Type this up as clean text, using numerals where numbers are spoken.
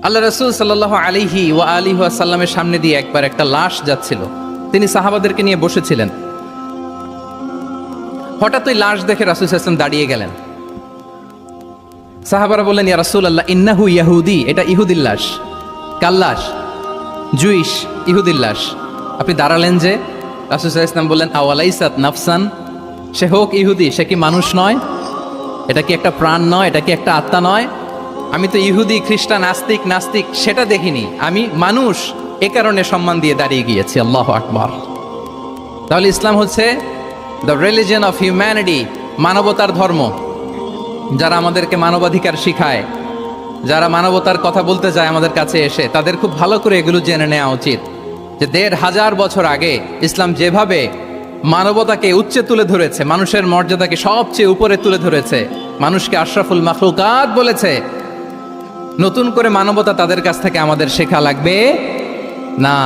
আল্লাহ রাসূল সাল্লাল্লাহু আলাইহি ওয়া আলিহি ওয়াসাল্লামের সামনে দিয়ে একবার একটা লাশ যাচ্ছিল। তিনি সাহাবাদেরকে নিয়ে বসেছিলেন। হঠাৎ ওই লাশ দেখে রাসূল সাল্লাল্লাহু আলাইহি ওয়াসাল্লাম দাঁড়িয়ে গেলেন। সাহাবারা বললেন, ইয়া রাসূলুল্লাহ, ইন্নাহু ইয়াহুদি, এটা ইহুদির লাশ। কার লাশ? জুইশ, ইহুদির লাশ। আপনি দাঁড়ালেন যে? রাসূল সাল্লাল্লাহু আলাইহি ওয়াসাল্লাম বললেন, আওয়ালাইসাত নাফসান, সে হোক ইহুদি, সে কি মানুষ নয়? এটা কি একটা প্রাণ নয়? এটা কি একটা আত্মা নয়? আমি তো ইহুদি, খ্রিস্টান, আস্তিক, নাস্তিক সেটা দেখিনি, আমি মানুষ, এ কারণে সম্মান দিয়ে দাঁড়িয়ে গিয়েছি। আল্লাহু আকবার। তাহলে ইসলাম হচ্ছে দ্য রিলিজিয়ন অফ হিউম্যানিটি, মানবতার ধর্ম। যারা আমাদেরকে মানবাধিকার শিখায়, যারা মানবতার কথা বলতে চায় আমাদের কাছে এসে, তাদের খুব ভালো করে এগুলো জেনে নেওয়া উচিত যে ১৫০০ বছর আগে ইসলাম যেভাবে মানবতাকে উচ্চে তুলে ধরেছে, মানুষের মর্যাদাকে সবচেয়ে উপরে তুলে ধরেছে, মানুষকে আশরাফুল মাখলুকাত বলেছে, নতুন করে মানবতা তাদের কাছ থেকে আমাদের শেখা লাগবে না।